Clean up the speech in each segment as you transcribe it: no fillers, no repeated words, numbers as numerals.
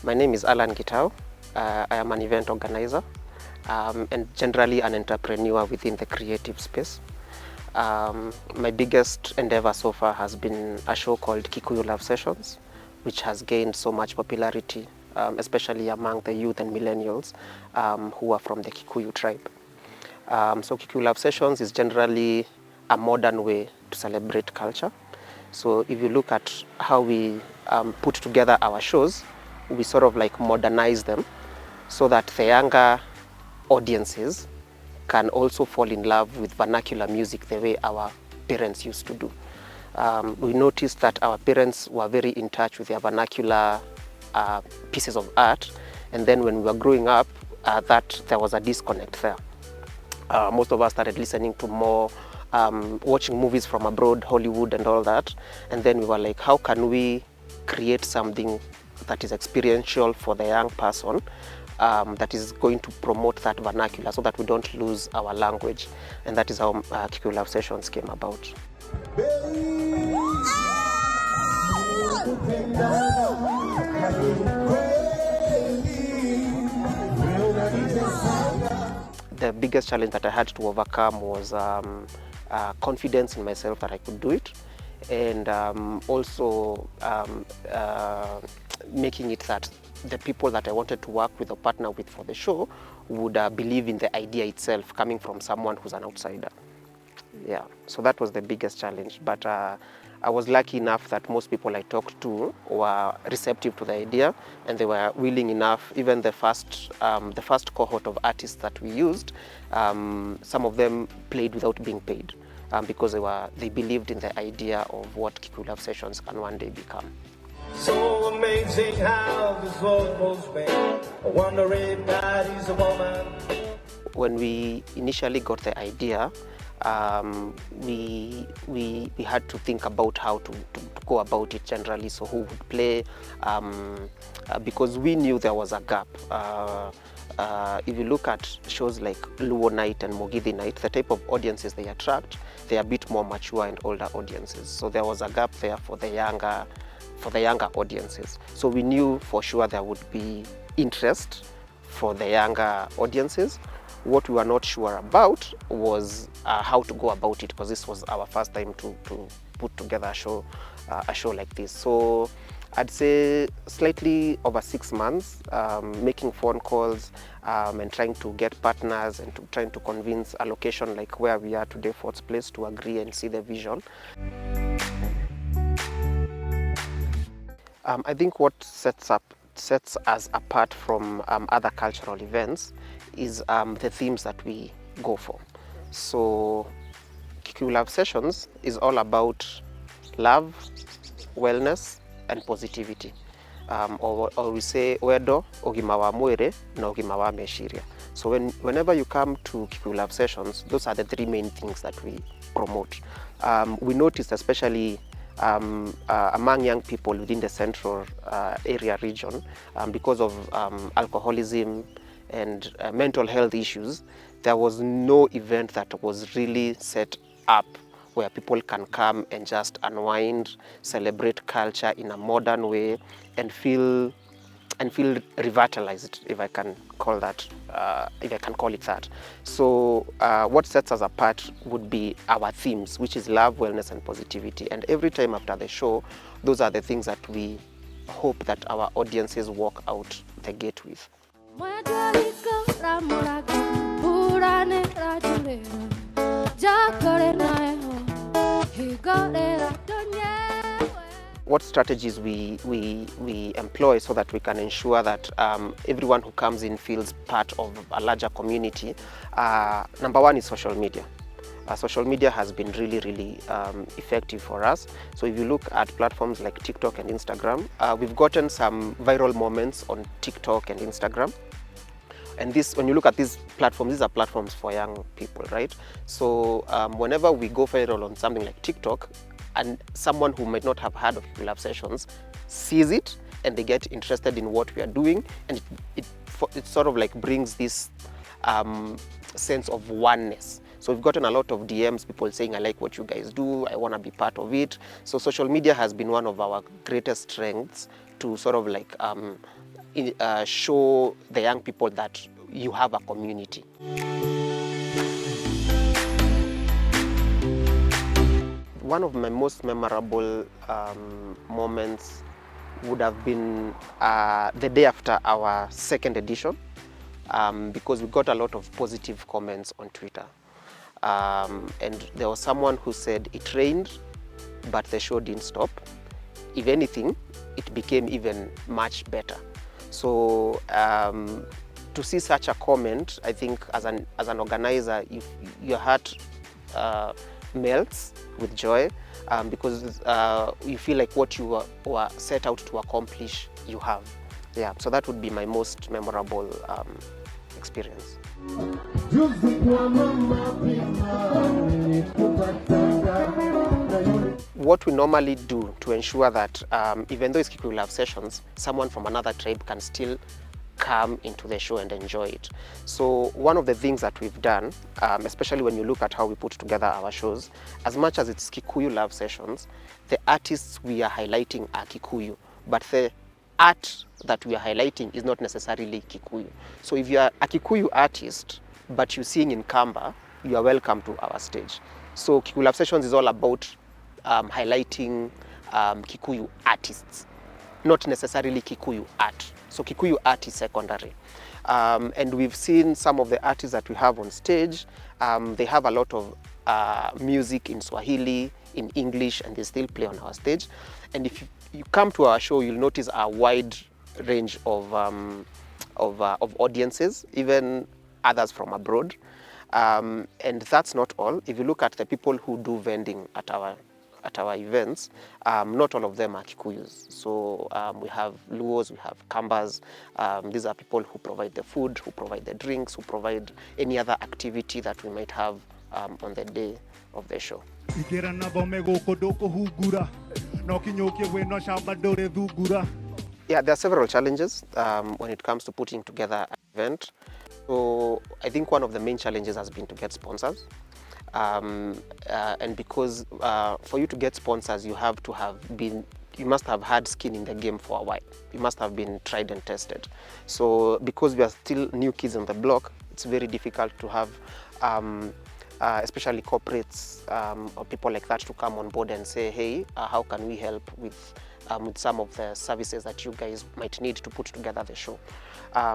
My name is Alan Gitau. I am an event organizer and generally an entrepreneur within the creative space. My biggest endeavor so far has been a show called Kikuyu Love Sessions, which has gained so much popularity, especially among the youth and millennials who are from the Kikuyu tribe. So Kikuyu Love Sessions is generally a modern way to celebrate culture. So if you look at how we put together our shows, we sort of like modernize them so that the younger audiences can also fall in love with vernacular music the way our parents used to do. We noticed that our parents were very in touch with their vernacular pieces of art, and then when we were growing up, that there was a disconnect there. Most of us started listening to more, watching movies from abroad, Hollywood and all that, and then we were like, how can we create something that is experiential for the young person, that is going to promote that vernacular so that we don't lose our language. And that is how Kikuyu Love Sessions came about. The biggest challenge that I had to overcome was confidence in myself that I could do it, and also making it that the people that I wanted to work with or partner with for the show would believe in the idea itself, coming from someone who's an outsider. Yeah, so that was the biggest challenge. But I was lucky enough that most people I talked to were receptive to the idea, and they were willing enough. Even the first cohort of artists that we used, some of them played without being paid, because they believed in the idea of what Kikuyu Love Sessions can one day become. So amazing how this world moves me. I wonder if that is a woman. When we initially got the idea, we had to think about how to go about it generally. So who would play, because we knew there was a gap. If you look at shows like Luo Night and Mugithi Night, the type of audiences they attract, they are a bit more mature and older audiences. So there was a gap there for the younger audiences. So we knew for sure there would be interest for the younger audiences. What we were not sure about was how to go about it, because this was our first time to put together a show like this. So I'd say slightly over 6 months, making phone calls and trying to get partners and trying to convince a location like where we are today, Fort's Place, to agree and see the vision. I think what sets us apart from other cultural events is the themes that we go for. So Kikuyu Love Sessions is all about love, wellness and positivity. Or we say wedo, ogima wa mwire na ogima wa meshiria. So whenever you come to Kikuyu Love Sessions, those are the three main things that we promote. We noticed especially among young people within the central area region, because of alcoholism and mental health issues, there was no event that was really set up where people can come and just unwind, celebrate culture in a modern way, and feel revitalized, if I can call it that. So what sets us apart would be our themes, which is love, wellness and positivity. And every time after the show, those are the things that we hope that our audiences walk out the gate with. What strategies we employ so that we can ensure that everyone who comes in feels part of a larger community. Number one is social media. Social media has been really effective for us. So if you look at platforms like TikTok and Instagram, we've gotten some viral moments on TikTok and Instagram. And when you look at these are platforms for young people, right? So whenever we go viral on something like TikTok, and someone who might not have heard of Kikuyu Love Sessions sees it and they get interested in what we are doing, and it sort of like brings this sense of oneness. So we've gotten a lot of DMs, people saying, I like what you guys do, I want to be part of it. So social media has been one of our greatest strengths to sort of like show the young people that you have a community. One of my most memorable moments would have been the day after our second edition, because we got a lot of positive comments on Twitter. And there was someone who said it rained, but the show didn't stop. If anything, it became even much better. So to see such a comment, I think as an organizer, your heart melts with joy, because you feel like what you were set out to accomplish, you have. Yeah, so that would be my most memorable experience. What we normally do to ensure that even though it's Kikuyu Love Sessions, someone from another tribe can still come into the show and enjoy it. So one of the things that we've done, especially when you look at how we put together our shows, as much as it's Kikuyu Love Sessions, the artists we are highlighting are Kikuyu, but the art that we are highlighting is not necessarily Kikuyu. So if you are a Kikuyu artist, but you sing in Kamba, you are welcome to our stage. So Kikuyu Love Sessions is all about highlighting Kikuyu artists, not necessarily Kikuyu art. So Kikuyu art is secondary. And we've seen some of the artists that we have on stage. They have a lot of music in Swahili, in English, and they still play on our stage. And if you come to our show, you'll notice a wide range of audiences, even others from abroad. And that's not all. If you look at the people who do vending at our events, not all of them are Kikuyus. So we have Luos, we have Kambas. These are people who provide the food, who provide the drinks, who provide any other activity that we might have on the day of the show. Yeah, there are several challenges when it comes to putting together an event. So I think one of the main challenges has been to get sponsors. And because for you to get sponsors, you must have had skin in the game for a while. You must have been tried and tested. So because we are still new kids on the block, it's very difficult to have especially corporates or people like that to come on board and say, hey, how can we help with some of the services that you guys might need to put together the show.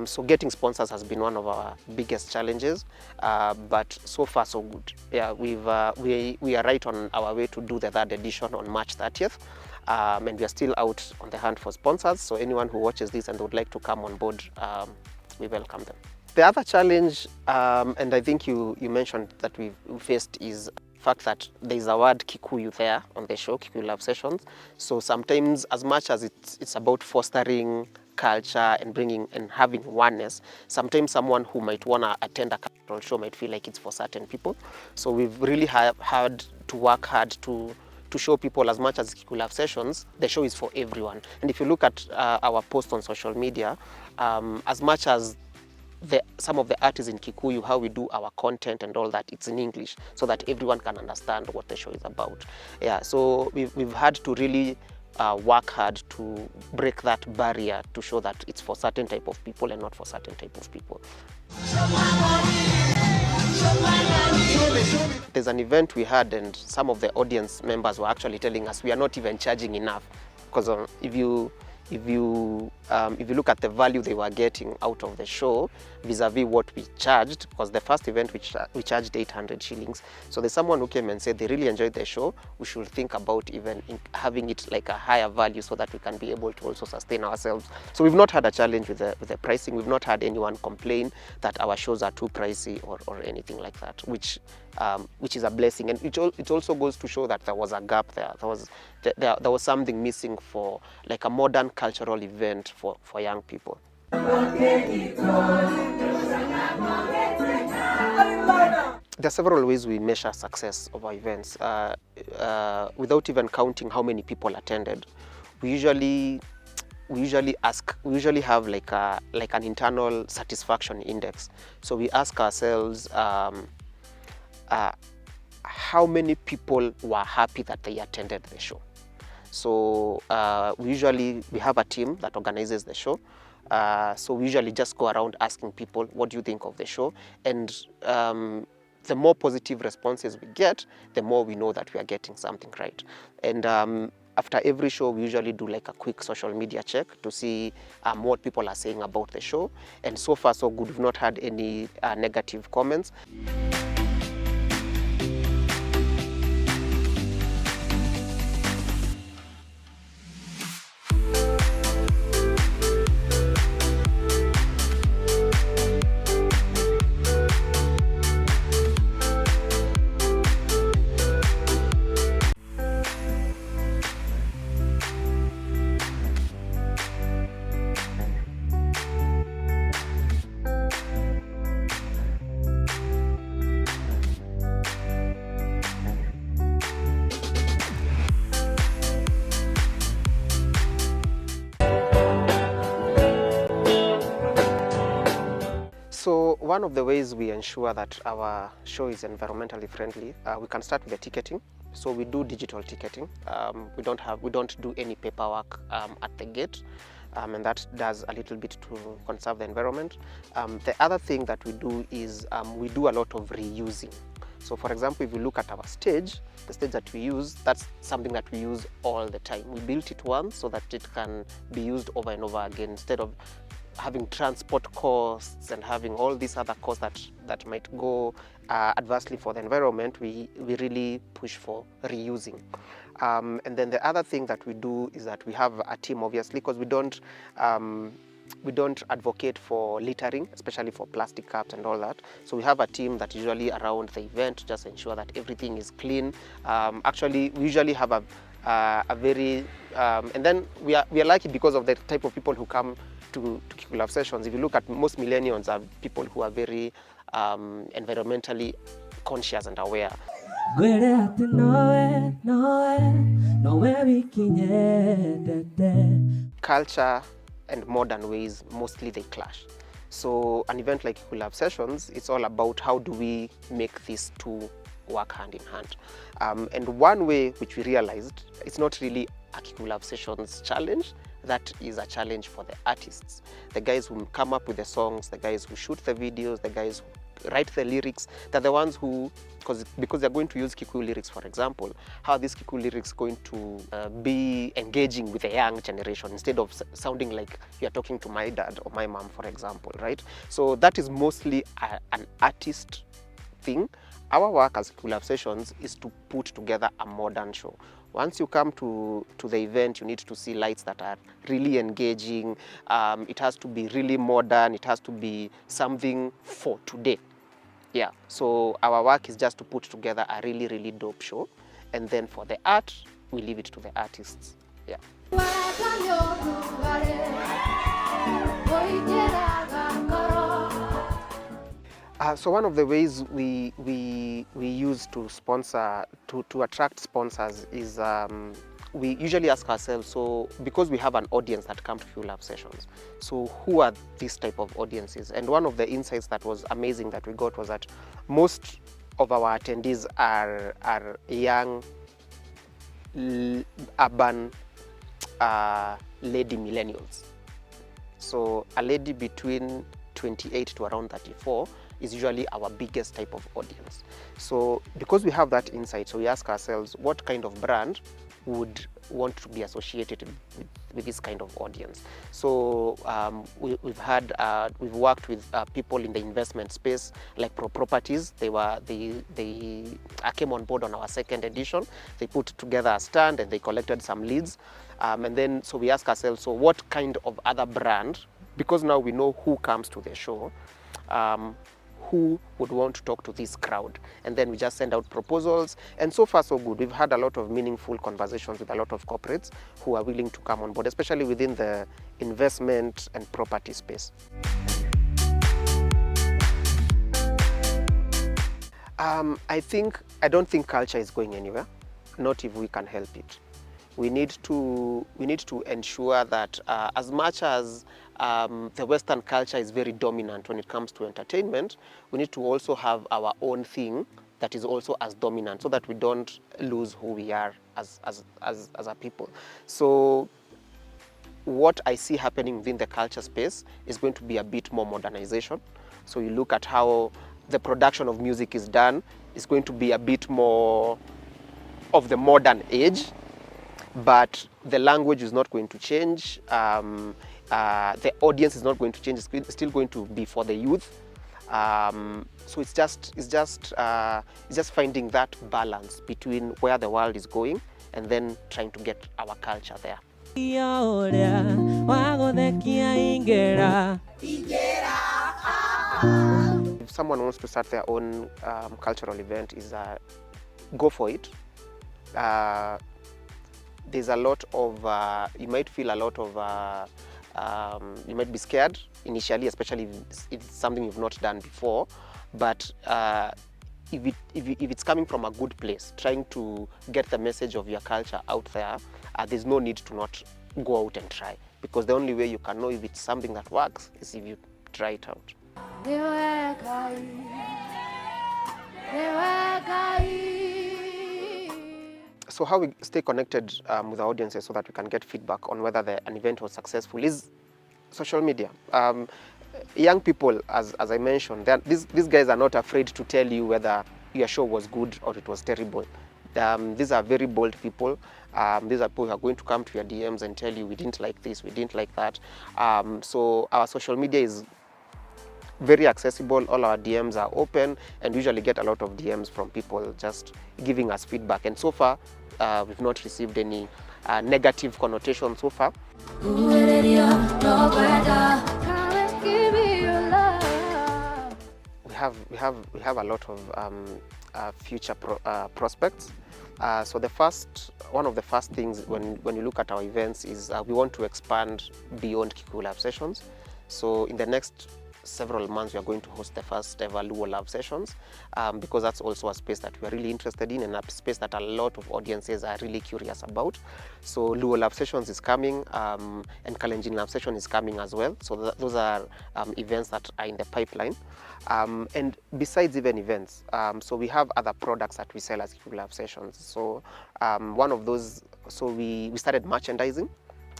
So getting sponsors has been one of our biggest challenges, but so far so good. Yeah, we are right on our way to do the third edition on March 30th, and we are still out on the hunt for sponsors. So anyone who watches this and would like to come on board, we welcome them. The other challenge, and I think you mentioned that we faced, is fact that there is a word Kikuyu there on the show, Kikuyu Love Sessions. So sometimes, as much as it's about fostering culture and bringing and having oneness, sometimes someone who might want to attend a cultural show might feel like it's for certain people. So we've really had to work hard to show people, as much as Kikuyu Love Sessions, the show is for everyone. And if you look at our posts on social media, as much as some of the artists in Kikuyu, how we do our content and all that, it's in English so that everyone can understand what the show is about. Yeah, so we've had to really work hard to break that barrier to show that it's for certain type of people and not for certain type of people. There's an event we had and some of the audience members were actually telling us we are not even charging enough, because if you look at the value they were getting out of the show vis-a-vis what we charged, because the first event we charged 800 shillings. So there's someone who came and said they really enjoyed the show. We should think about even having it like a higher value so that we can be able to also sustain ourselves. So we've not had a challenge with the pricing. We've not had anyone complain that our shows are too pricey or anything like that, which is a blessing. And it also goes to show that there was a gap there. There was something missing for like a modern cultural event for young people. There are several ways we measure success of our events. Without even counting how many people attended, we usually have like an internal satisfaction index. So we ask ourselves how many people were happy that they attended the show. So we have a team that organizes the show. So we usually just go around asking people, what do you think of the show? And the more positive responses we get, the more we know that we are getting something right. And after every show, we usually do like a quick social media check to see what people are saying about the show. And so far, so good. We've not had any negative comments. So one of the ways we ensure that our show is environmentally friendly, we can start with the ticketing. So we do digital ticketing. We don't do any paperwork at the gate, and that does a little bit to conserve the environment. The other thing that we do is we do a lot of reusing. So for example, if you look at our stage, the stage that we use, that's something that we use all the time. We built it once so that it can be used over and over again, instead of having transport costs and having all these other costs that might go adversely for the environment. We really push for reusing. And then the other thing that we do is that we have a team, obviously, because we don't advocate for littering, especially for plastic cups and all that. So we have a team that usually around the event to just ensure that everything is clean. Actually, we usually have a very, and then we are lucky because of the type of people who come to Kikuyu Love Sessions. If you look at most millennials are people who are very environmentally conscious and aware. Culture and modern ways, mostly they clash. So an event like Kikuyu Love Sessions, it's all about how do we make these two work hand in hand. And one way which we realized, it's not really a Kikuyu Love Sessions challenge, that is a challenge for the artists. The guys who come up with the songs, the guys who shoot the videos, the guys who write the lyrics, they're the ones who, because they're going to use Kikuyu lyrics, for example, how are these Kikuyu lyrics going to be engaging with the young generation instead of sounding like you're talking to my dad or my mom, for example, right? So that is mostly an artist thing. Our work as Kikuyu Love Sessions is to put together a modern show. Once you come to the event, you need to see lights that are really engaging. It has to be really modern. It has to be something for today. Yeah, so our work is just to put together a really, really dope show. And then for the art, we leave it to the artists. Yeah. So one of the ways we use to sponsor, to attract sponsors is we usually ask ourselves, so because we have an audience that come to Kikuyu Love Sessions, so who are these type of audiences? And one of the insights that was amazing that we got was that most of our attendees are young, urban lady millennials. So a lady between 28 to around 34 is usually our biggest type of audience. So because we have that insight, so we ask ourselves, what kind of brand would want to be associated with this kind of audience? So we've worked with people in the investment space, like Pro Properties. They came on board on our second edition. They put together a stand and they collected some leads. And then so we ask ourselves, so what kind of other brand, because now we know who comes to the show, who would want to talk to this crowd? And then we just send out proposals, and so far so good. We've had a lot of meaningful conversations with a lot of corporates who are willing to come on board, especially within the investment and property space. I don't think culture is going anywhere, not if we can help it. We need to ensure that as much as the Western culture is very dominant when it comes to entertainment, we need to also have our own thing that is also as dominant, so that we don't lose who we are as a people. So what I see happening within the culture space is going to be a bit more modernization. So you look at how the production of music is done, it's going to be a bit more of the modern age, but the language is not going to change. The audience is not going to change. It's still going to be for the youth. So it's just finding that balance between where the world is going and then trying to get our culture there. If someone wants to start their own cultural event, go for it. There's a lot of, you might feel a lot of, you might be scared initially, especially if it's something you've not done before. But if it's coming from a good place, trying to get the message of your culture out there, there's no need to not go out and try. Because the only way you can know if it's something that works is if you try it out. So how we stay connected with our audiences so that we can get feedback on whether an event was successful is social media. Young people, as I mentioned, these guys are not afraid to tell you whether your show was good or it was terrible. These are very bold people. These are people who are going to come to your DMs and tell you, we didn't like this, we didn't like that. So our social media is very accessible. All our DMs are open, and we usually get a lot of DMs from people just giving us feedback. And so far, we've not received any negative connotation so far. We have a lot of future prospects. So one of the first things when you look at our events is we want to expand beyond Kikuyu Love Sessions. So in the next several months, we are going to host the first ever Luo Love Sessions, because that's also a space that we are really interested in and a space that a lot of audiences are really curious about. So Luo Love Sessions is coming, and Kalenjin Love Session is coming as well. So those are events that are in the pipeline. And besides even events, so we have other products that we sell as Kikuyu Love Sessions. So one of those, so we started merchandising.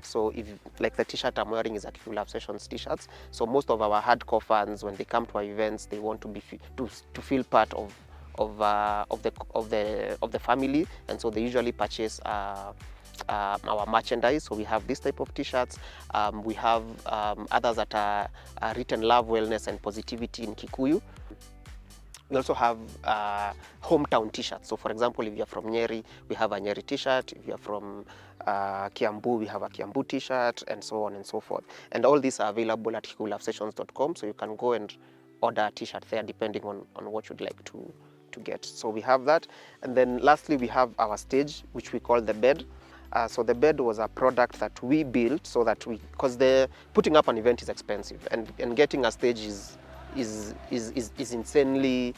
So if like the t-shirt I'm wearing is a Kikuyu Love Sessions t-shirts. So most of our hardcore fans, when they come to our events, they want to feel part of the family, and so they usually purchase our merchandise. So we have this type of t-shirts. We have others that are written love, wellness, and positivity in Kikuyu. We also have hometown t-shirts. So for example, if you're from Nyeri, we have a Nyeri t-shirt. If you're from Kiambu, we have a Kiambu t-shirt, and so on and so forth. And all these are available at kikuyulovesessions.com, so you can go and order a t-shirt there depending on what you'd like to get. So we have that. And then lastly, we have our stage, which we call the bed. So the bed was a product that we built so that because putting up an event is expensive, and getting a stage is insanely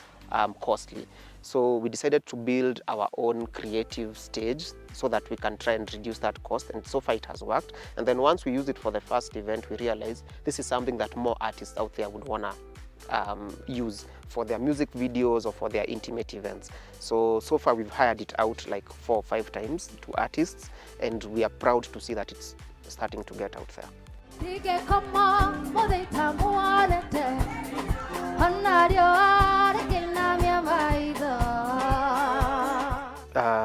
costly. So we decided to build our own creative stage so that we can try and reduce that cost, and so far it has worked. And then once we used it for the first event, we realized this is something that more artists out there would want to use for their music videos or for their intimate events. So far we've hired it out like 4 or 5 times to artists, and we are proud to see that it's starting to get out there.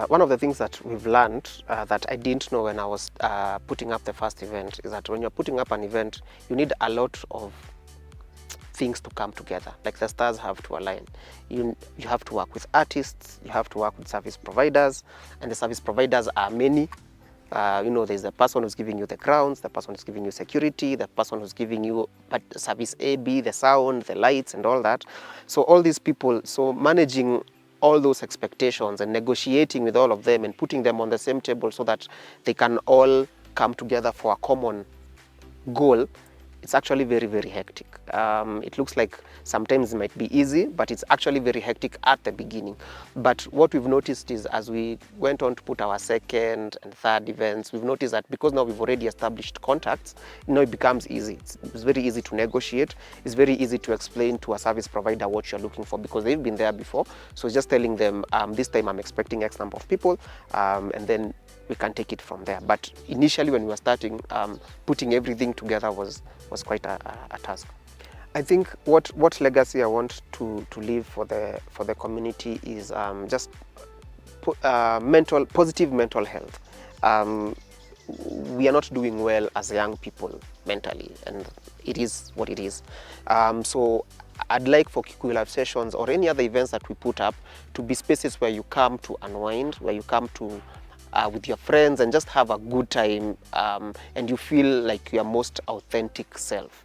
One of the things that we've learned that I didn't know when I was putting up the first event is that when you're putting up an event, you need a lot of things to come together. Like the stars have to align. You have to work with artists, you have to work with service providers, and the service providers are many. There's the person who's giving you the grounds, the person who's giving you security, the person who's giving you service A, B, the sound, the lights, and all that. So all these people, so managing all those expectations and negotiating with all of them and putting them on the same table so that they can all come together for a common goal, it's actually very, very hectic. It looks like sometimes it might be easy, but it's actually very hectic at the beginning. But what we've noticed is as we went on to put our second and third events, we've noticed that because now we've already established contacts, it becomes easy. It's very easy to negotiate. It's very easy to explain to a service provider what you're looking for because they've been there before. So just telling them, this time I'm expecting X number of people, and then we can take it from there. But initially when we were starting, putting everything together was quite a task. I think what legacy I want to leave for the community is just positive mental health. We are not doing well as young people mentally, and it is what it is. So I'd like for Kikuyu Live sessions or any other events that we put up to be spaces where you come to unwind, where you come to with your friends and just have a good time, and you feel like your most authentic self.